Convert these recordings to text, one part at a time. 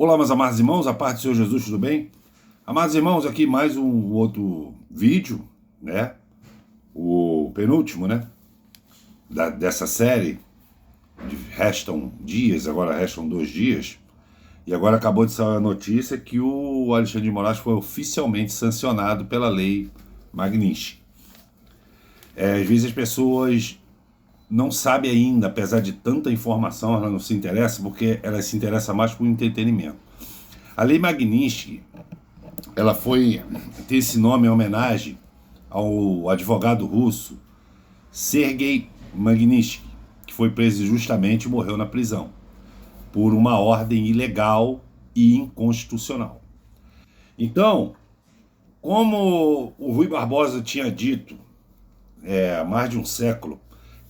Olá, meus amados irmãos, a paz do Senhor Jesus, tudo bem? Amados irmãos, aqui mais um outro vídeo, né? O penúltimo, né? Dessa série. Restam dias, agora restam 2 dias. E agora acabou de sair a notícia que o Alexandre de Moraes foi oficialmente sancionado pela lei Magnitsky. Às vezes as pessoas não sabem ainda, apesar de tanta informação, elas não se interessam, porque elas se interessam mais por entretenimento. A lei Magnitsky, ela tem esse nome em homenagem ao advogado russo Sergei Magnitsky, que foi preso injustamente e morreu na prisão por uma ordem ilegal e inconstitucional. Então, como o Rui Barbosa tinha dito há mais de um século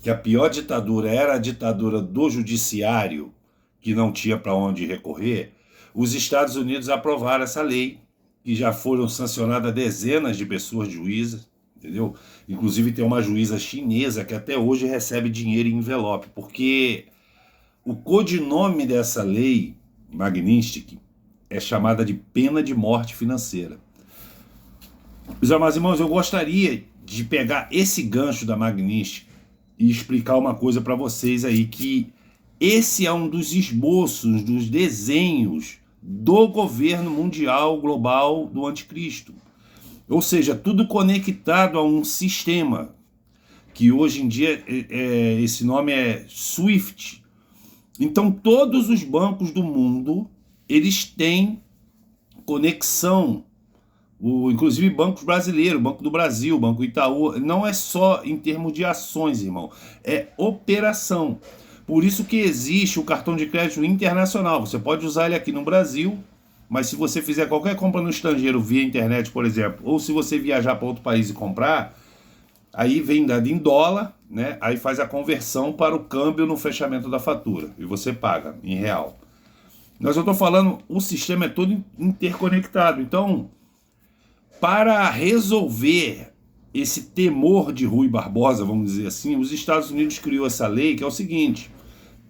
que a pior ditadura era a ditadura do judiciário, que não tinha para onde recorrer, os Estados Unidos aprovaram essa lei, que já foram sancionadas dezenas de pessoas juízas, entendeu? Inclusive tem uma juíza chinesa que até hoje recebe dinheiro em envelope, porque o codinome dessa lei Magnitsky é chamada de pena de morte financeira. Meus amados irmãos, eu gostaria de pegar esse gancho da Magnitsky e explicar uma coisa para vocês aí, que esse é um dos esboços, dos desenhos do governo mundial global do anticristo. Ou seja, tudo conectado a um sistema, que hoje em dia esse nome é SWIFT. Então todos os bancos do mundo, eles têm conexão, inclusive bancos brasileiros, Banco do Brasil, Banco Itaú, não é só em termos de ações, irmão, é operação. Por isso que existe o cartão de crédito internacional. Você pode usar ele aqui no Brasil, mas se você fizer qualquer compra no estrangeiro via internet, por exemplo, ou se você viajar para outro país e comprar, aí vem dado em dólar, né? Aí faz a conversão para o câmbio no fechamento da fatura e você paga em real. Mas eu estou falando, o sistema é todo interconectado. Então, para resolver esse temor de Rui Barbosa, vamos dizer assim, os Estados Unidos criou essa lei que é o seguinte: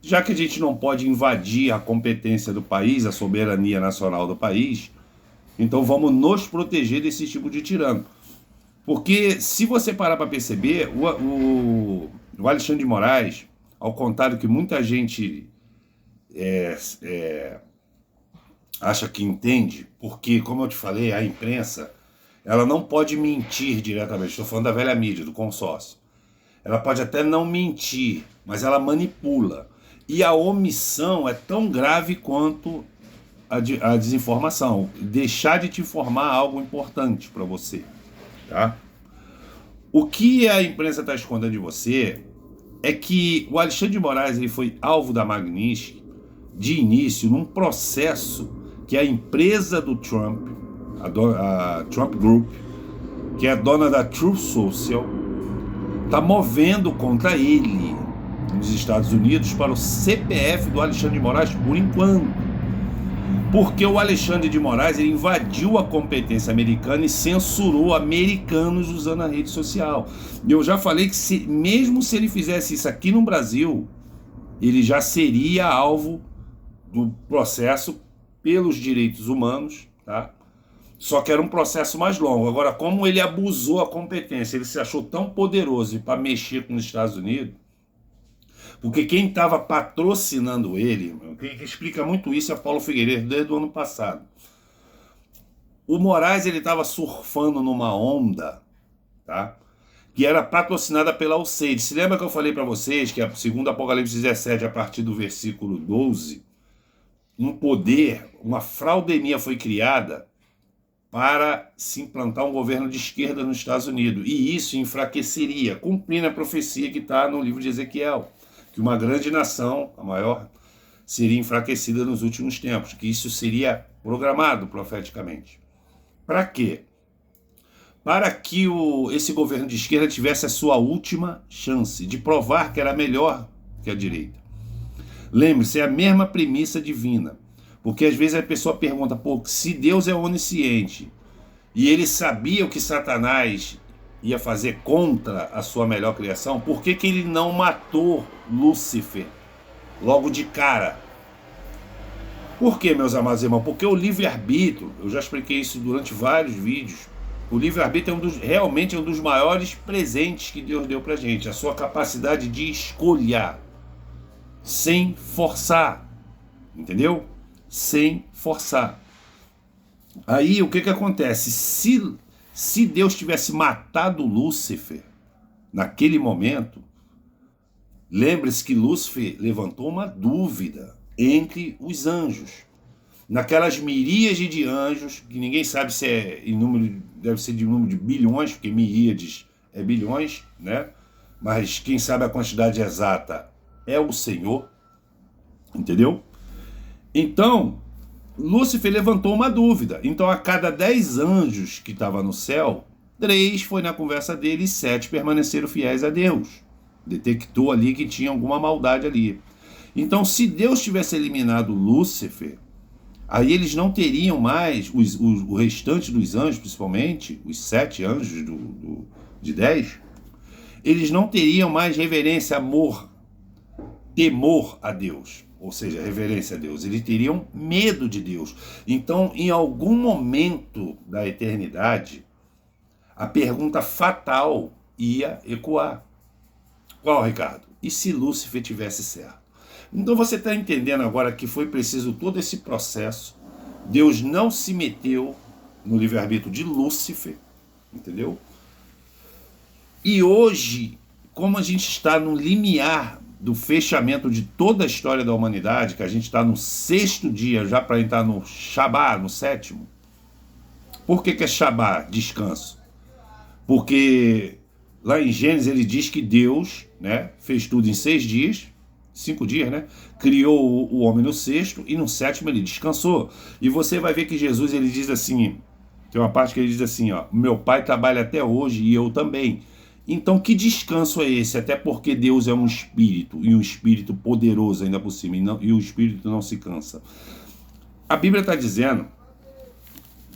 já que a gente não pode invadir a competência do país, a soberania nacional do país, então vamos nos proteger desse tipo de tirano. Porque se você parar para perceber, o Alexandre de Moraes, ao contrário do que muita gente acha que entende, porque, como eu te falei, a imprensa ela não pode mentir diretamente. Estou falando da velha mídia, do consórcio. Ela pode até não mentir, mas ela manipula. E a omissão é tão grave quanto a desinformação. Deixar de te informar algo importante para você. Tá? O que a imprensa está escondendo de você é que o Alexandre de Moraes ele foi alvo da Magnitsky de início num processo que a empresa do Trump, a Trump Group, que é a dona da Truth Social, está movendo contra ele nos Estados Unidos para o CPF do Alexandre de Moraes por enquanto. Porque o Alexandre de Moraes ele invadiu a competência americana e censurou americanos usando a rede social. Eu já falei que mesmo se ele fizesse isso aqui no Brasil, ele já seria alvo do processo pelos direitos humanos, tá? Só que era um processo mais longo. Agora, como ele abusou a competência, ele se achou tão poderoso para mexer com os Estados Unidos, porque quem estava patrocinando ele, quem explica muito isso é Paulo Figueiredo desde o ano passado. O Moraes ele estava surfando numa onda, tá? Que era patrocinada pela USAID. Se lembra que eu falei para vocês que segundo Apocalipse 17, a partir do versículo 12, um poder, uma fraudemia foi criada para se implantar um governo de esquerda nos Estados Unidos. E isso enfraqueceria, cumprindo a profecia que está no livro de Ezequiel, que uma grande nação, a maior, seria enfraquecida nos últimos tempos, que isso seria programado profeticamente. Para quê? Para que esse governo de esquerda tivesse a sua última chance de provar que era melhor que a direita. Lembre-se, é a mesma premissa divina. Porque às vezes a pessoa pergunta, pô, se Deus é onisciente e ele sabia o que Satanás ia fazer contra a sua melhor criação, por que ele não matou Lúcifer logo de cara? Por quê, meus amados irmãos? Porque o livre-arbítrio, eu já expliquei isso durante vários vídeos, o livre-arbítrio realmente é um dos maiores presentes que Deus deu pra gente, a sua capacidade de escolher, sem forçar, entendeu? Sem forçar. Aí o que acontece? Se Deus tivesse matado Lúcifer naquele momento, lembre-se que Lúcifer levantou uma dúvida entre os anjos. Naquelas miríades de anjos, que ninguém sabe se é em número, deve ser de número de bilhões, porque miríades é bilhões, né? Mas quem sabe a quantidade exata é o Senhor, entendeu? Então, Lúcifer levantou uma dúvida. Então, a cada 10 anjos que estavam no céu, 3 foi na conversa dele e 7 permaneceram fiéis a Deus. Detectou ali que tinha alguma maldade ali. Então, se Deus tivesse eliminado Lúcifer, aí eles não teriam mais, o restante dos anjos, principalmente, os 7 anjos de 10, eles não teriam mais reverência, amor, temor a Deus. Ou seja, reverência a Deus. Eles teriam medo de Deus. Então, em algum momento da eternidade, a pergunta fatal ia ecoar. Qual, Ricardo? E se Lúcifer tivesse certo? Então você está entendendo agora que foi preciso todo esse processo. Deus não se meteu no livre-arbítrio de Lúcifer, entendeu? E hoje, como a gente está no limiar do fechamento de toda a história da humanidade, que a gente está no 6º dia, já para entrar no Shabá, no 7º. Por que é Shabá? Descanso. Porque lá em Gênesis ele diz que Deus, né, fez tudo em 6 dias, 5 dias, né? Criou o homem no 6º e no 7º ele descansou. E você vai ver que Jesus ele diz assim, tem uma parte que ele diz assim, ó, meu pai trabalha até hoje e eu também. Então, que descanso é esse? Até porque Deus é um espírito, e um espírito poderoso ainda por cima, e o espírito não se cansa. A Bíblia está dizendo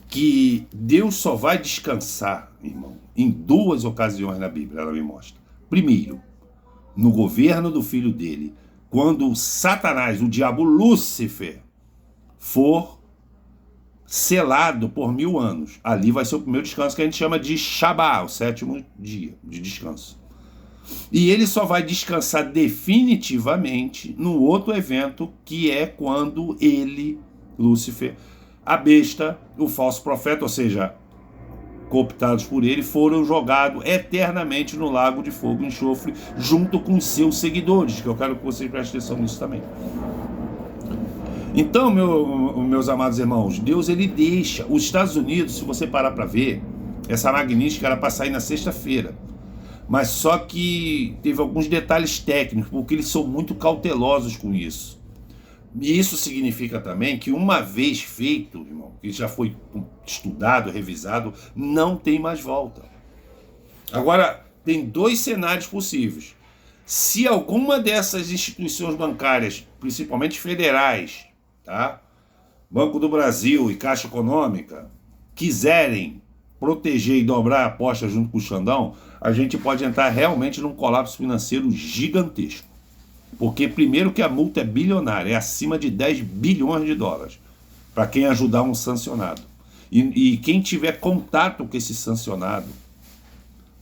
que Deus só vai descansar, irmão, em 2 ocasiões na Bíblia, ela me mostra. Primeiro, no governo do filho dele, quando Satanás, o diabo Lúcifer, for selado por 1000 anos. Ali vai ser o primeiro descanso que a gente chama de Shabá, o 7º dia de descanso. E ele só vai descansar definitivamente no outro evento, que é quando ele, Lúcifer, a besta, o falso profeta, ou seja, cooptados por ele, foram jogados eternamente no lago de fogo e enxofre, junto com seus seguidores, que eu quero que vocês prestem atenção nisso também. Então, meus amados irmãos, Deus ele deixa. Os Estados Unidos, se você parar para ver, essa magnífica era para sair na sexta-feira. Mas só que teve alguns detalhes técnicos, porque eles são muito cautelosos com isso. E isso significa também que uma vez feito, irmão, que já foi estudado, revisado, não tem mais volta. Agora, tem 2 cenários possíveis. Se alguma dessas instituições bancárias, principalmente federais, tá? Banco do Brasil e Caixa Econômica, quiserem proteger e dobrar a aposta junto com o Xandão, a gente pode entrar realmente num colapso financeiro gigantesco. Porque primeiro que a multa é bilionária, é acima de 10 bilhões de dólares, para quem ajudar um sancionado. E quem tiver contato com esse sancionado,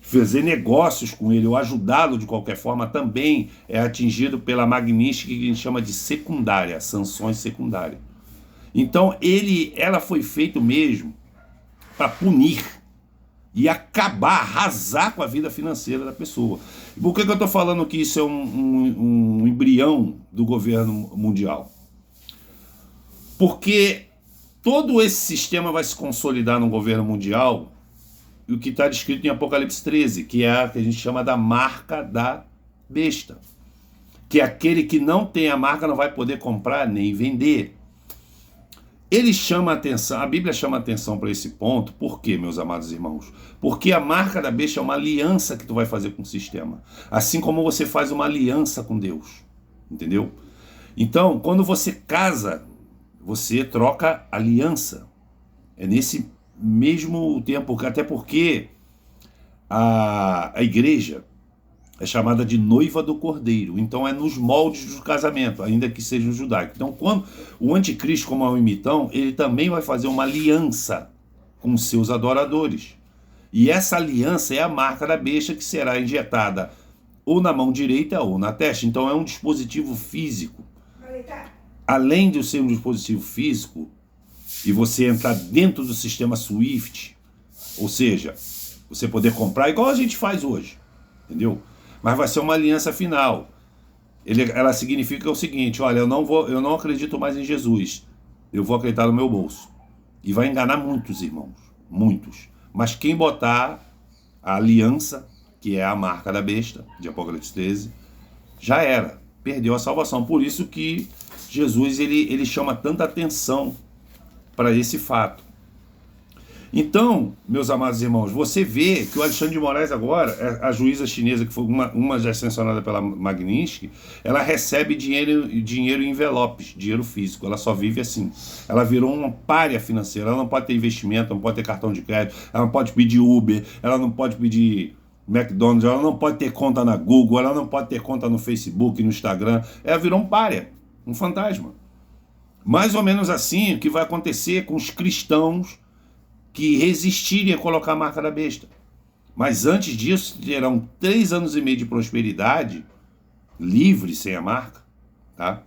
fazer negócios com ele ou ajudá-lo de qualquer forma, também é atingido pela magnífica que a gente chama de secundária, sanções secundárias. Então ela foi feita mesmo para punir e acabar, arrasar com a vida financeira da pessoa. Por que eu estou falando que isso é um embrião do governo mundial? Porque todo esse sistema vai se consolidar no governo mundial, o que está descrito em Apocalipse 13, que é a que a gente chama da marca da besta. Que aquele que não tem a marca não vai poder comprar nem vender. Ele chama a atenção, a Bíblia chama a atenção para esse ponto. Por quê, meus amados irmãos? Porque a marca da besta é uma aliança que tu vai fazer com o sistema. Assim como você faz uma aliança com Deus. Entendeu? Então, quando você casa, você troca aliança. É nesse mesmo tempo, até porque a igreja, é chamada de noiva do cordeiro. Então é nos moldes do casamento, ainda que seja um judaico. Então quando o anticristo, como é um imitão, ele também vai fazer uma aliança com seus adoradores. E essa aliança é a marca da besta, que será injetada ou na mão direita ou na testa. Então é um dispositivo físico. Além de ser um dispositivo físico, e você entrar dentro do sistema SWIFT, ou seja, você poder comprar igual a gente faz hoje, entendeu? Mas vai ser uma aliança final. Ela significa o seguinte: olha, eu não acredito mais em Jesus, eu vou acreditar no meu bolso. E vai enganar muitos irmãos, muitos. Mas quem botar a aliança, que é a marca da besta, de Apocalipse 13, já era, perdeu a salvação. Por isso que Jesus ele chama tanta atenção para esse fato. Então, meus amados irmãos, você vê que o Alexandre de Moraes agora, a juíza chinesa, que foi uma já sancionada pela Magnitsky, ela recebe dinheiro em envelopes, dinheiro físico, ela só vive assim. Ela virou uma pária financeira, ela não pode ter investimento, não pode ter cartão de crédito, ela não pode pedir Uber, ela não pode pedir McDonald's, ela não pode ter conta na Google, ela não pode ter conta no Facebook, no Instagram, ela virou um pária, um fantasma. Mais ou menos assim o que vai acontecer com os cristãos que resistirem a colocar a marca da besta. Mas antes disso, terão 3 anos e meio de prosperidade, livre, sem a marca, tá?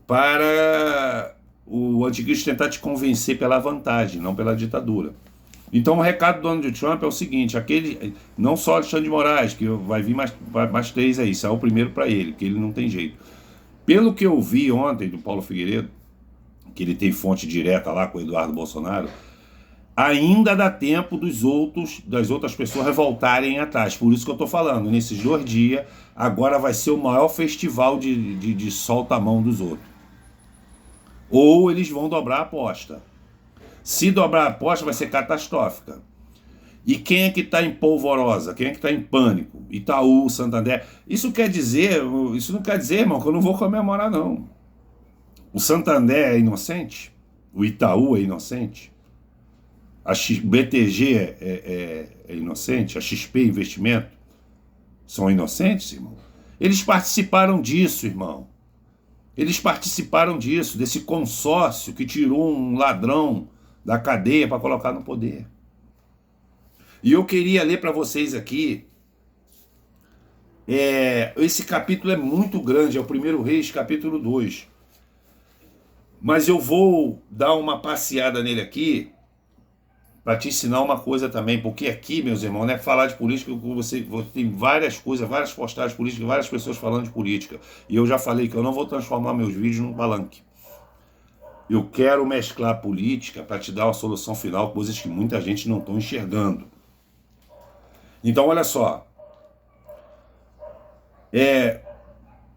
Para o anticristo tentar te convencer pela vantagem, não pela ditadura. Então o recado do Donald Trump é o seguinte: não só Alexandre de Moraes, que vai vir mais 3 aí, isso é o primeiro para ele, que ele não tem jeito. Pelo que eu vi ontem do Paulo Figueiredo, que ele tem fonte direta lá com o Eduardo Bolsonaro, ainda dá tempo das outras pessoas revoltarem atrás. Por isso que eu estou falando, nesses 2 dias, agora vai ser o maior festival de solta a mão dos outros. Ou eles vão dobrar a aposta. Se dobrar a aposta, vai ser catastrófica. E quem é que está em polvorosa? Quem é que está em pânico? Itaú, Santander. Isso não quer dizer, irmão, que eu não vou comemorar, não. O Santander é inocente? O Itaú é inocente? A BTG é inocente? A XP Investimento são inocentes, irmão? Eles participaram disso, irmão. Eles participaram disso, desse consórcio que tirou um ladrão da cadeia para colocar no poder. E eu queria ler para vocês aqui, esse capítulo é muito grande, é o 1 Reis, capítulo 2. Mas eu vou dar uma passeada nele aqui, para te ensinar uma coisa também, porque aqui, meus irmãos, não é falar de política, você tem várias coisas, várias postagens políticas, várias pessoas falando de política. E eu já falei que eu não vou transformar meus vídeos num palanque. Eu quero mesclar política para te dar uma solução final, coisas que muita gente não está enxergando. Então, olha só.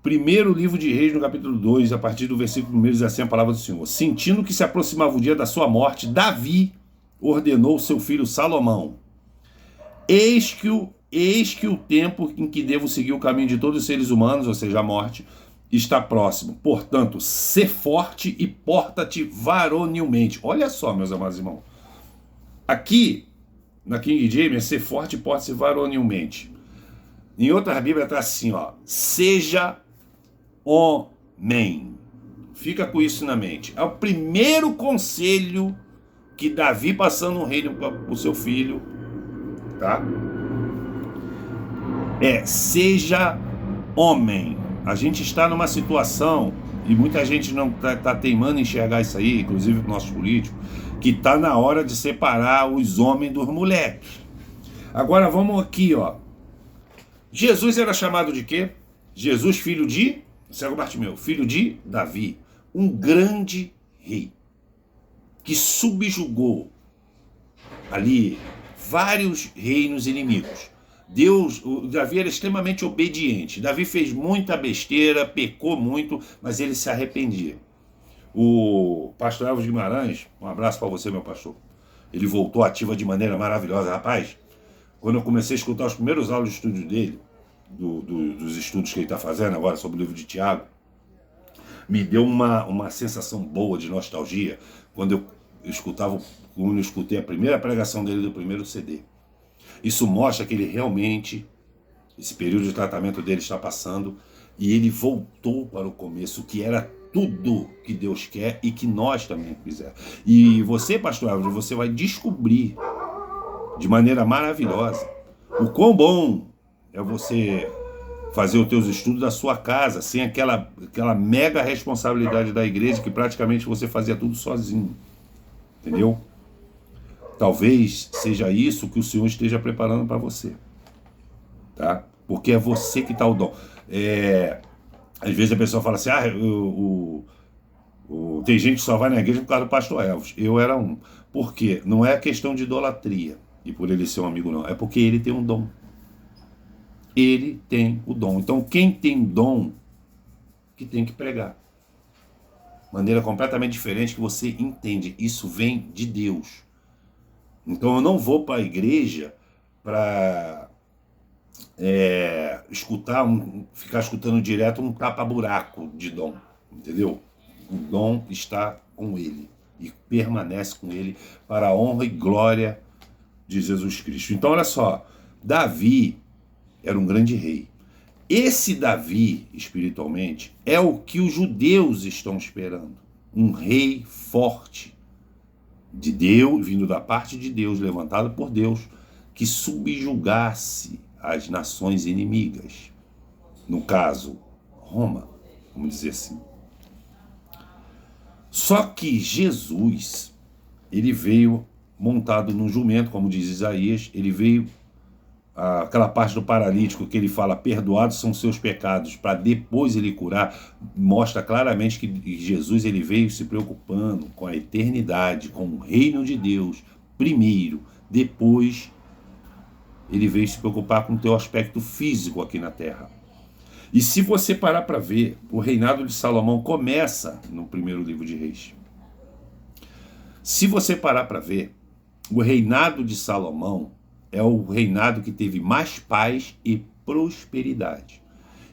Primeiro livro de Reis, no capítulo 2, a partir do versículo 1, diz assim a palavra do Senhor: sentindo que se aproximava o dia da sua morte, Davi ordenou seu filho Salomão: eis que o tempo em que devo seguir o caminho de todos os seres humanos, ou seja, a morte, está próximo. Portanto, sê forte e porta-te varonilmente. Olha só, meus amados irmãos. Aqui, na King James, é ser forte e porta-se varonilmente. Em outras Bíblias está assim, ó: seja homem. Fica com isso na mente. É o primeiro conselho que Davi, passando o reino para o seu filho, tá? Seja homem. A gente está numa situação, e muita gente não está teimando em enxergar isso aí, inclusive os nossos políticos, que está na hora de separar os homens dos moleques. Agora vamos aqui, ó. Jesus era chamado de quê? Jesus, filho de cego Bartimeu, filho de Davi, um grande rei que subjugou ali vários reinos inimigos. O Davi era extremamente obediente. Davi fez muita besteira, pecou muito, mas ele se arrependia. O pastor Elvis Guimarães, um abraço para você, meu pastor, ele voltou ativa de maneira maravilhosa. Rapaz, quando eu comecei a escutar os primeiros áudios de estúdio dele, dos estudos que ele está fazendo agora sobre o livro de Tiago, me deu uma sensação boa de nostalgia quando eu escutei a primeira pregação dele do primeiro CD. Isso mostra que ele realmente Esse período de tratamento dele está passando e ele voltou para o começo, que era tudo que Deus quer e que nós também quisermos. E você, pastor Álvaro, você vai descobrir de maneira maravilhosa o quão bom é você fazer os teus estudos da sua casa, sem aquela mega responsabilidade da igreja, que praticamente você fazia tudo sozinho. Entendeu? Talvez seja isso que o Senhor esteja preparando para você. Tá? Porque é você que está o dom. Às vezes a pessoa fala assim, tem gente que só vai na igreja por causa do pastor Elvis. Eu era um. Por quê? Não é questão de idolatria, e por ele ser um amigo não. É porque ele tem um dom. Ele tem o dom. Então quem tem dom, que tem que pregar. Maneira completamente diferente que você entende. Isso vem de Deus. Então eu não vou para a igreja para ficar escutando direto um tapa-buraco de dom, entendeu? O dom está com ele e permanece com ele para a honra e glória de Jesus Cristo. Então olha só, Davi era um grande rei. Esse Davi, espiritualmente, é o que os judeus estão esperando. Um rei forte, de Deus, vindo da parte de Deus, levantado por Deus, que subjugasse as nações inimigas. No caso, Roma, vamos dizer assim. Só que Jesus, ele veio montado num jumento, como diz Isaías, ele veio, aquela parte do paralítico que ele fala, perdoados são seus pecados, para depois ele curar, mostra claramente que Jesus ele veio se preocupando com a eternidade, com o reino de Deus, primeiro, depois ele veio se preocupar com o teu aspecto físico aqui na terra. E se você parar para ver, o reinado de Salomão começa no primeiro livro de Reis. Se você parar para ver, o reinado de Salomão é o reinado que teve mais paz e prosperidade.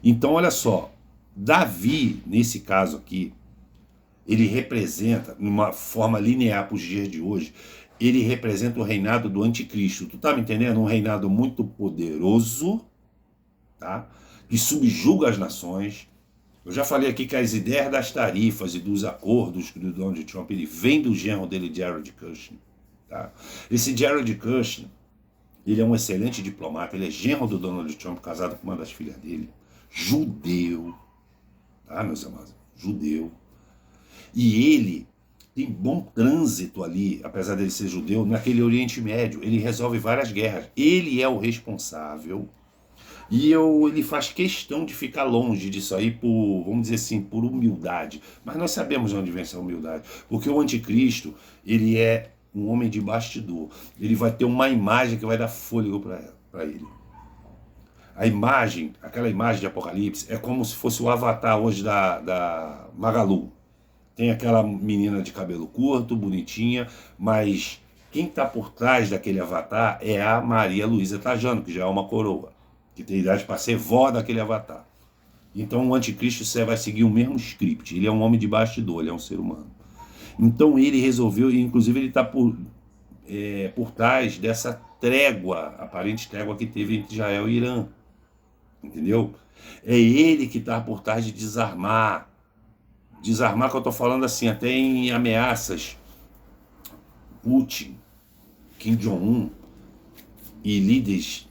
Então, olha só, Davi, nesse caso aqui, ele representa, numa forma linear para os dias de hoje, ele representa o reinado do anticristo. Tu tá me entendendo? Um reinado muito poderoso, tá? Que subjuga as nações. Eu já falei aqui que as ideias das tarifas e dos acordos do Donald Trump, ele vem do genro dele, Jared Kushner. Tá? Esse Jared Kushner, ele é um excelente diplomata, ele é genro do Donald Trump, casado com uma das filhas dele, judeu, tá, meus amados? Judeu. E ele tem bom trânsito ali, apesar dele ser judeu, naquele Oriente Médio. Ele resolve várias guerras. Ele é o responsável. E ele faz questão de ficar longe disso aí por, vamos dizer assim, por humildade. Mas nós sabemos de onde vem essa humildade. Porque o anticristo, ele é um homem de bastidor. Ele vai ter uma imagem que vai dar fôlego para ele. A imagem, aquela imagem de Apocalipse, é como se fosse o avatar hoje da Magalu. Tem aquela menina de cabelo curto, bonitinha, mas quem está por trás daquele avatar é a Maria Luísa Trajano, que já é uma coroa, que tem idade para ser vó daquele avatar. Então o anticristo vai seguir o mesmo script. Ele é um homem de bastidor, ele é um ser humano. Então ele resolveu, inclusive ele está por trás dessa trégua, aparente trégua que teve entre Israel e Irã. Entendeu? É ele que está por trás de desarmar. Desarmar que eu estou falando assim, até em ameaças. Putin, Kim Jong-un e líderes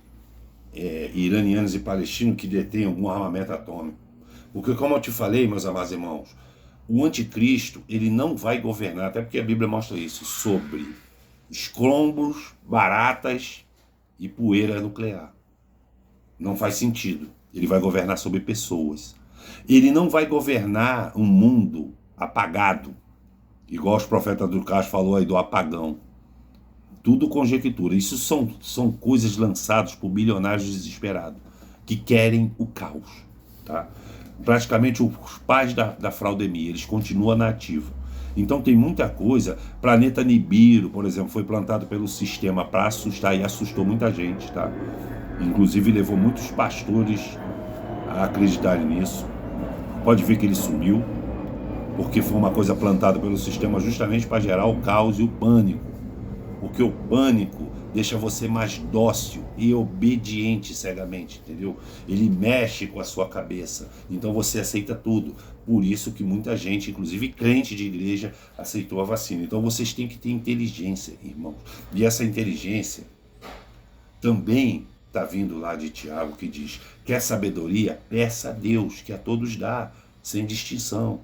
iranianos e palestinos que detêm algum armamento atômico. Porque, como eu te falei, meus amados irmãos, o anticristo, ele não vai governar, até porque a Bíblia mostra isso, sobre escombros, baratas e poeira nuclear. Não faz sentido. Ele vai governar sobre pessoas. Ele não vai governar um mundo apagado, igual os profetas do Castro falou aí do apagão. Tudo conjectura. Isso são coisas lançadas por bilionários desesperados, que querem o caos. Tá? Praticamente os pais da fraudemia, eles continuam na ativa. Então tem muita coisa. Planeta Nibiru, por exemplo, foi plantado pelo sistema para assustar, e assustou muita gente. Tá? Inclusive levou muitos pastores a acreditarem nisso. Pode ver que ele sumiu, porque foi uma coisa plantada pelo sistema justamente para gerar o caos e o pânico. Porque o pânico deixa você mais dócil e obediente cegamente, entendeu? Ele mexe com a sua cabeça, então você aceita tudo. Por isso que muita gente, inclusive crente de igreja, aceitou a vacina. Então vocês têm que ter inteligência, irmãos. E essa inteligência também está vindo lá de Tiago, que diz: quer sabedoria? Peça a Deus, que a todos dá, sem distinção.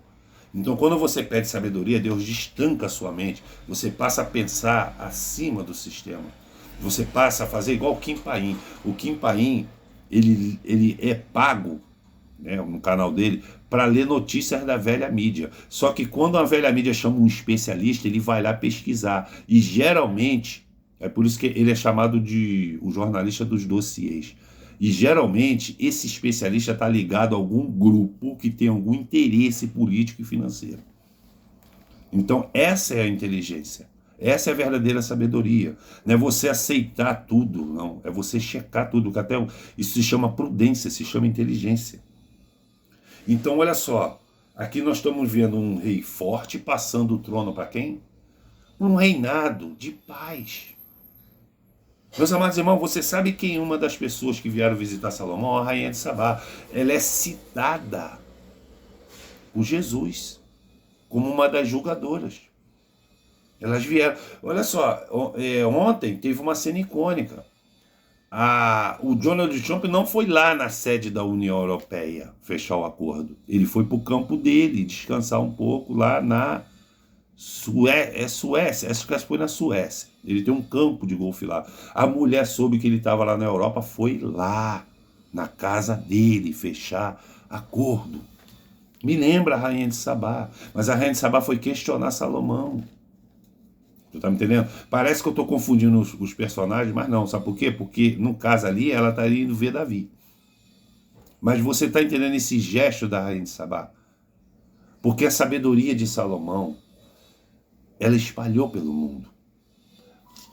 Então, quando você pede sabedoria, Deus destanca a sua mente. Você passa a pensar acima do sistema. Você passa a fazer igual o Kim Paim. O Kim Paim, ele é pago, né, no canal dele, para ler notícias da velha mídia. Só que quando a velha mídia chama um especialista, ele vai lá pesquisar. E geralmente, é por isso que ele é chamado de o jornalista dos dossiês. E geralmente esse especialista está ligado a algum grupo que tem algum interesse político e financeiro. Então essa é a inteligência. Essa é a verdadeira sabedoria. Não é você aceitar tudo, não. É você checar tudo. Que até isso se chama prudência, se chama inteligência. Então olha só, aqui nós estamos vendo um rei forte passando o trono para quem? Um reinado de paz. Meus amados irmãos, você sabe quem é uma das pessoas que vieram visitar Salomão? A rainha de Sabá. Ela é citada por Jesus como uma das julgadoras. Elas vieram. Olha só, ontem teve uma cena icônica. O Donald Trump não foi lá na sede da União Europeia fechar o acordo. Ele foi para o campo dele, descansar um pouco lá na Suécia, acho que foi na Suécia. Ele tem um campo de golfe lá. A mulher soube que ele estava lá na Europa, foi lá, na casa dele, fechar acordo. Me lembra a rainha de Sabá. Mas a rainha de Sabá foi questionar Salomão. Tu tá me entendendo? Parece que eu estou confundindo os personagens, mas não. Sabe por quê? Porque no caso ali, ela estaria indo ver Davi. Mas você está entendendo esse gesto da rainha de Sabá? Porque a sabedoria de Salomão, ela espalhou pelo mundo.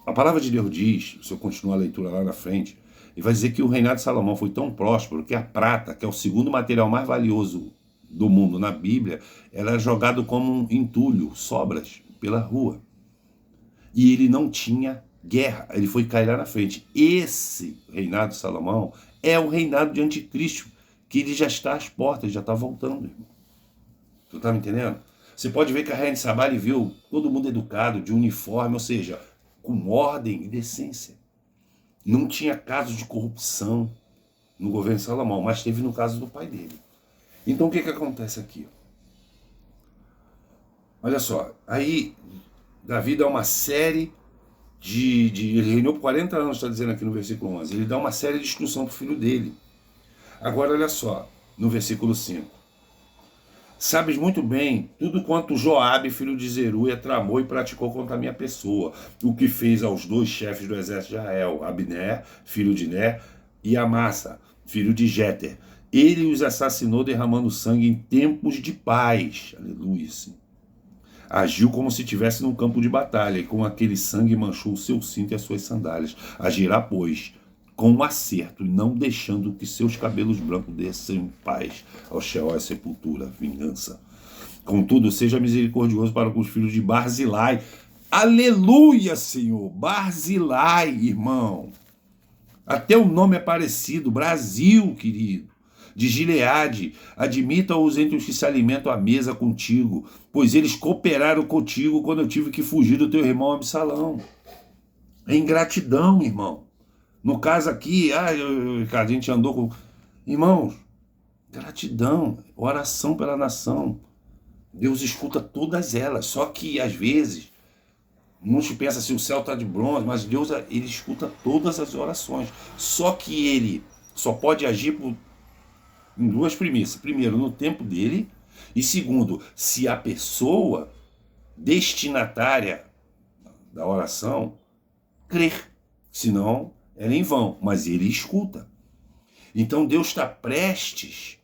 A palavra de Deus diz, se eu continuar a leitura lá na frente, ele vai dizer que o reinado de Salomão foi tão próspero que a prata, que é o segundo material mais valioso do mundo na Bíblia, ela era jogada como um entulho, sobras, pela rua. E ele não tinha guerra, ele foi cair lá na frente. Esse reinado de Salomão é o reinado de anticristo, que ele já está às portas, já está voltando, irmão. Tu tá me entendendo? Você pode ver que a rainha de Sabá viu todo mundo educado, de uniforme, ou seja, com ordem e decência. Não tinha casos de corrupção no governo de Salomão, mas teve no caso do pai dele. Então o que acontece aqui? Olha só, aí Davi dá uma série ele reinou por 40 anos, está dizendo aqui no versículo 11. Ele dá uma série de instrução para o filho dele. Agora olha só, no versículo 5. Sabes muito bem tudo quanto Joabe, filho de Zeruia, tramou e praticou contra a minha pessoa, o que fez aos dois chefes do exército de Israel, Abner, filho de Ner, e Amassa, filho de Jéter. Ele os assassinou derramando sangue em tempos de paz. Aleluia, sim. Agiu como se estivesse num campo de batalha, e com aquele sangue manchou o seu cinto e as suas sandálias. Agirá, pois, com acerto, e não deixando que seus cabelos brancos desçam em paz ao Sheol e à sepultura, vingança. Contudo, seja misericordioso para com os filhos de Barzilai. Aleluia, Senhor! Barzilai, irmão. Até o nome é parecido, Brasil, querido. De Gileade, admita-os entre os que se alimentam à mesa contigo, pois eles cooperaram contigo quando eu tive que fugir do teu irmão Absalão. É ingratidão, irmão. No caso aqui, a gente andou com... Irmãos, gratidão, oração pela nação. Deus escuta todas elas, só que às vezes, muitos pensam assim, o céu está de bronze, mas Deus, ele escuta todas as orações. Só que ele só pode agir em duas premissas. Primeiro, no tempo dele, e segundo, se a pessoa destinatária da oração crer, senão ela é em vão, mas ele escuta. Então Deus está prestes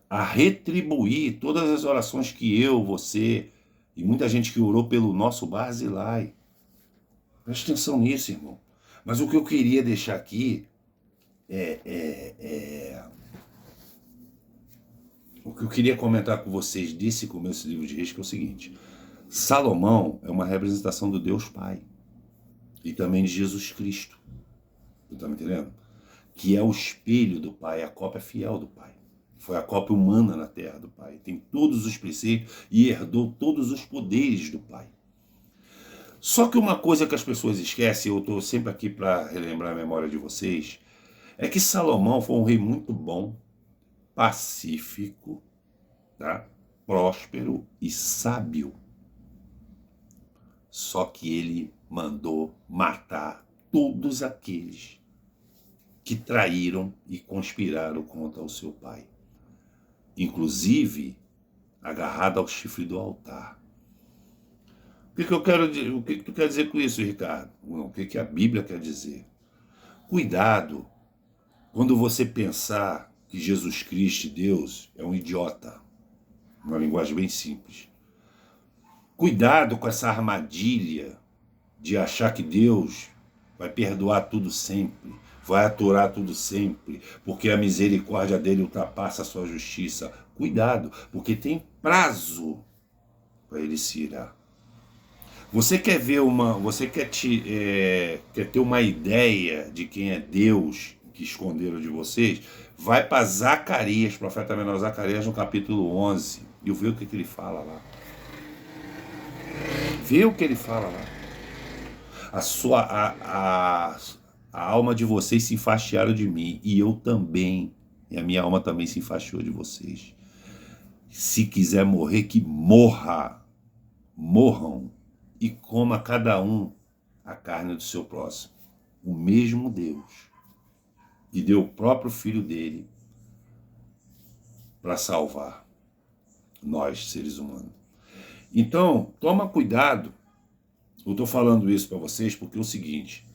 a retribuir todas as orações que eu, você e muita gente que orou pelo nosso Barzilai. Presta atenção nisso, irmão. Mas o que eu queria deixar aqui o que eu queria comentar com vocês desse começo do livro de Reis, que é o seguinte: Salomão é uma representação do Deus Pai. e também de Jesus Cristo. Tu tá me entendendo? Que é o espelho do Pai, a cópia fiel do Pai. Foi a cópia humana na terra do Pai. Tem todos os preceitos e herdou todos os poderes do Pai. Só que uma coisa que as pessoas esquecem, eu estou sempre aqui para relembrar a memória de vocês, é que Salomão foi um rei muito bom, pacífico, tá? Próspero e sábio. Só que ele mandou matar todos aqueles que traíram e conspiraram contra o seu pai. Inclusive, agarrado ao chifre do altar. O que tu quer dizer com isso, Ricardo? O que a Bíblia quer dizer? Cuidado quando você pensar que Jesus Cristo, Deus, é um idiota. Uma linguagem bem simples. Cuidado com essa armadilha de achar que Deus vai perdoar tudo sempre, vai aturar tudo sempre, porque a misericórdia dele ultrapassa a sua justiça. Cuidado, porque tem prazo para ele se irar. Você quer ver quer ter uma ideia de quem é Deus que esconderam de vocês? Vai para Zacarias, profeta menor Zacarias, no capítulo 11, e vê o que ele fala lá. Vê o que ele fala lá. A alma de vocês se enfastiaram de mim, e eu também, e a minha alma também se enfastiou de vocês. Se quiser morrer, que morram, e coma cada um a carne do seu próximo. O mesmo Deus que deu o próprio filho dele para salvar nós, seres humanos. Então, toma cuidado. Eu estou falando isso para vocês porque é o seguinte,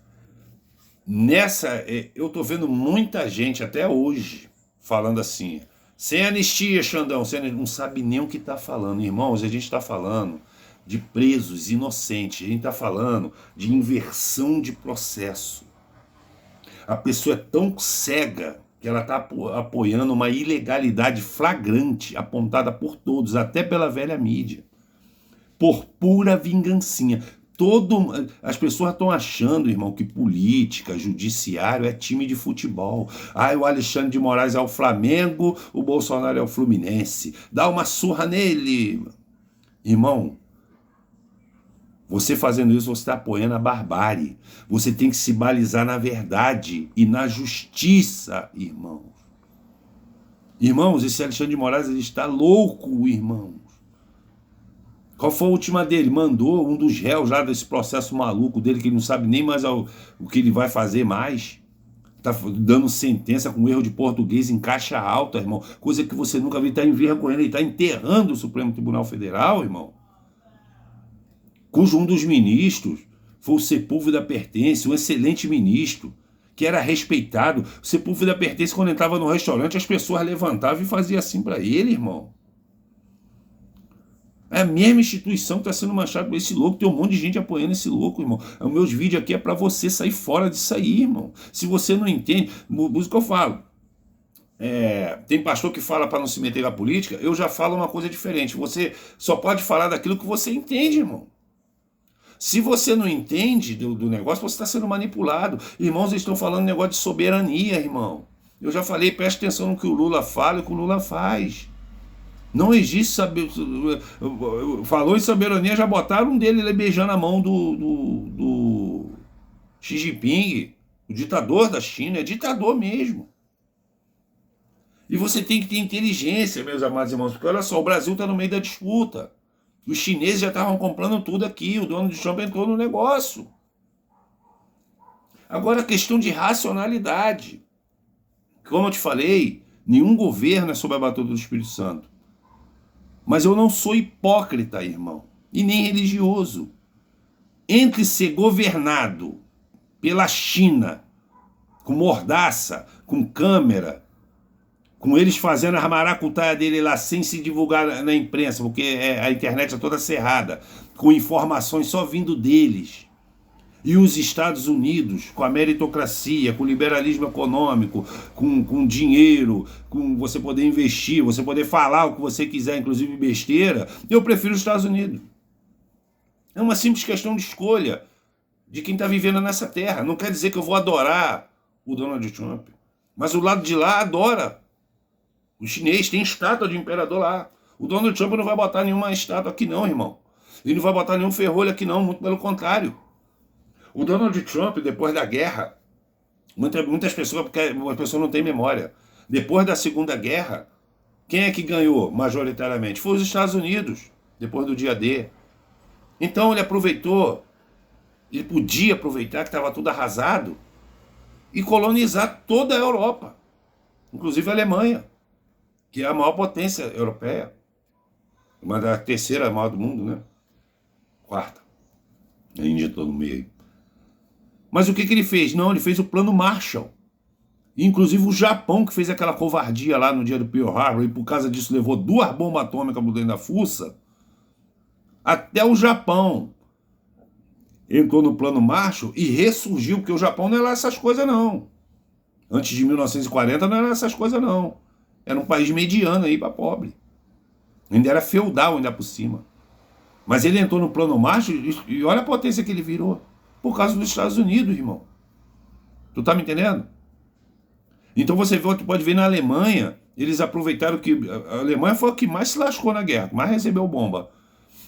eu estou vendo muita gente até hoje falando assim, sem anistia, Xandão, não sabe nem o que está falando. Irmãos, a gente está falando de presos inocentes, a gente está falando de inversão de processo. A pessoa é tão cega que ela está apoiando uma ilegalidade flagrante, apontada por todos, até pela velha mídia, por pura vingancinha. As pessoas estão achando, irmão, que política, judiciário é time de futebol. O Alexandre de Moraes é o Flamengo, o Bolsonaro é o Fluminense. Dá uma surra nele. Irmão, você fazendo isso, você está apoiando a barbárie. Você tem que se balizar na verdade e na justiça, irmãos. Irmãos, esse Alexandre de Moraes, ele está louco, irmãos. Qual foi a última dele? Mandou um dos réus lá desse processo maluco dele, que ele não sabe nem mais o que ele vai fazer mais. Está dando sentença com erro de português em caixa alta, irmão. Coisa que você nunca viu. Está envergonhando, ele está enterrando o Supremo Tribunal Federal, irmão. Cujo um dos ministros foi o Sepúlveda Pertence, um excelente ministro, que era respeitado. O Sepúlveda Pertence, quando entrava no restaurante, as pessoas levantavam e faziam assim para ele, irmão. É a mesma instituição que está sendo manchada por esse louco. Tem um monte de gente apoiando esse louco, irmão. Os meus vídeos aqui é para você sair fora disso aí, irmão. Se você não entende, por isso que eu falo. Tem pastor que fala para não se meter na política, eu já falo uma coisa diferente. Você só pode falar daquilo que você entende, irmão. Se você não entende do negócio, você está sendo manipulado. Irmãos, eles estão falando negócio de soberania, irmão. Eu já falei, preste atenção no que o Lula fala e o que o Lula faz. Não existe saber. Falou em soberania, já botaram um dele ele beijando a mão do Xi Jinping, o ditador da China, é ditador mesmo. E você tem que ter inteligência, meus amados irmãos, porque olha só, o Brasil está no meio da disputa. Os chineses já estavam comprando tudo aqui, o Donald Trump entrou no negócio. Agora, a questão de racionalidade. Como eu te falei, nenhum governo é sob a batuta do Espírito Santo. Mas eu não sou hipócrita, irmão, e nem religioso. Entre ser governado pela China, com mordaça, com câmera, com eles fazendo a maracutaia dele lá sem se divulgar na imprensa, porque a internet é toda cerrada, com informações só vindo deles. E os Estados Unidos, com a meritocracia, com o liberalismo econômico, com dinheiro, com você poder investir, você poder falar o que você quiser, inclusive besteira, eu prefiro os Estados Unidos. É uma simples questão de escolha. de quem está vivendo nessa terra. Não quer dizer que eu vou adorar o Donald Trump, mas o lado de lá adora. O chinês tem estátua de imperador lá. O Donald Trump não vai botar nenhuma estátua aqui não, irmão. Ele não vai botar nenhum ferrolho aqui não, muito pelo contrário. O Donald Trump, depois da guerra, muitas pessoas, porque a pessoa não tem memória, depois da Segunda Guerra, quem é que ganhou majoritariamente? Foi os Estados Unidos, depois do dia D. Então ele aproveitou, ele podia aproveitar que estava tudo arrasado e colonizar toda a Europa, inclusive a Alemanha, que é a maior potência europeia, uma da terceira maior do mundo, né? Quarta. A Índia todo no meio. Mas o que ele fez? Não, ele fez o plano Marshall. Inclusive o Japão, que fez aquela covardia lá no dia do Pearl Harbor, e por causa disso levou 2 bombas atômicas por dentro da fuça, até o Japão entrou no plano Marshall e ressurgiu, porque o Japão não era essas coisas não. Antes de 1940 não era essas coisas não. Era um país mediano aí para pobre. Ainda era feudal ainda por cima. Mas ele entrou no plano Marshall e olha a potência que ele virou. Por causa dos Estados Unidos, irmão. Tu tá me entendendo? Então você pode ver na Alemanha, eles aproveitaram que a Alemanha foi a que mais se lascou na guerra, mais recebeu bomba.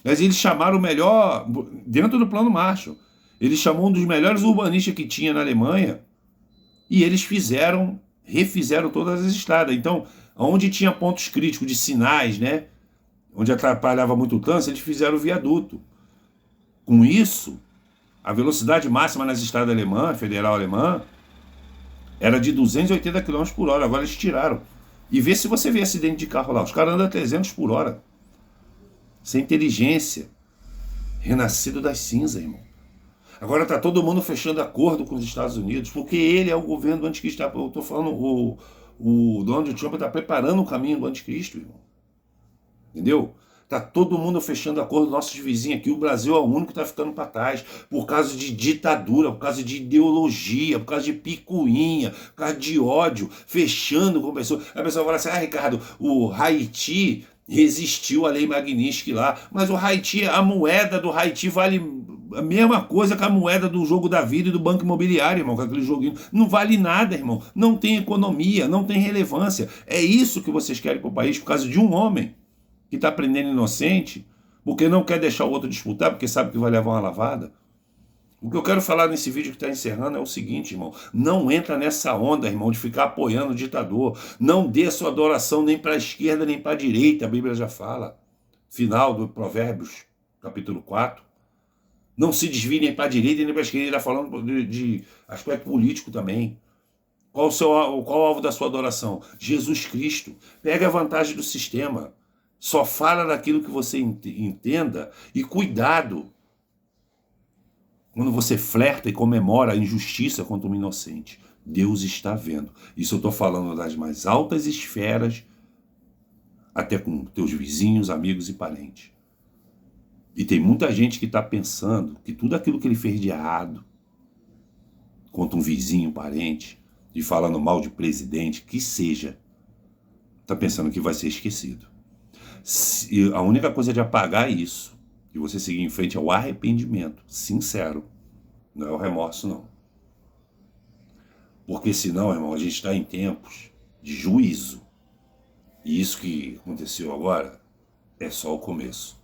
Mas eles chamaram o melhor, dentro do plano Marshall, eles chamaram um dos melhores urbanistas que tinha na Alemanha e eles refizeram todas as estradas. Então, onde tinha pontos críticos de sinais, né, onde atrapalhava muito o trânsito, eles fizeram o viaduto. Com isso, a velocidade máxima nas estradas alemãs, federal alemã, era de 280 km por hora, agora eles tiraram. E vê se você vê acidente de carro lá, os caras andam a 300 por hora. Sem inteligência. Renascido das cinzas, irmão. Agora tá todo mundo fechando acordo com os Estados Unidos, porque ele é o governo do anticristo. Eu tô falando, o Donald Trump está preparando o caminho do anticristo, irmão. Entendeu? Tá todo mundo fechando acordo, nossos vizinhos aqui. O Brasil é o único que está ficando para trás, por causa de ditadura, por causa de ideologia, por causa de picuinha, por causa de ódio, fechando com a pessoa. A pessoa fala assim, Ricardo, o Haiti resistiu à lei Magnitsky lá, mas o Haiti, a moeda do Haiti vale a mesma coisa que a moeda do jogo da vida e do banco imobiliário, irmão, com aquele joguinho. Não vale nada, irmão. Não tem economia, não tem relevância. É isso que vocês querem para o país por causa de um homem que está prendendo inocente, porque não quer deixar o outro disputar, porque sabe que vai levar uma lavada. O que eu quero falar nesse vídeo que está encerrando é o seguinte, irmão. Não entra nessa onda, irmão, de ficar apoiando o ditador. Não dê sua adoração nem para a esquerda nem para a direita, a Bíblia já fala. Final do Provérbios, capítulo 4. Não se desvie nem para a direita nem para a esquerda. Ele está falando de aspecto político também. Qual o alvo da sua adoração? Jesus Cristo. Pega a vantagem do sistema. Só fala daquilo que você entenda e cuidado quando você flerta e comemora a injustiça contra um inocente. Deus está vendo. Isso eu estou falando das mais altas esferas, até com teus vizinhos, amigos e parentes. E tem muita gente que está pensando que tudo aquilo que ele fez de errado contra um vizinho, parente, de falando mal de presidente, que seja, está pensando que vai ser esquecido. A única coisa de apagar isso e você seguir em frente é o arrependimento sincero, não é o remorso não. Porque senão, irmão, a gente está em tempos de juízo. E isso que aconteceu agora é só o começo.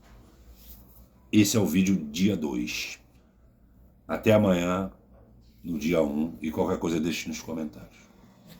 Esse é o vídeo dia 2. Até amanhã, no dia 1, e qualquer coisa deixe nos comentários.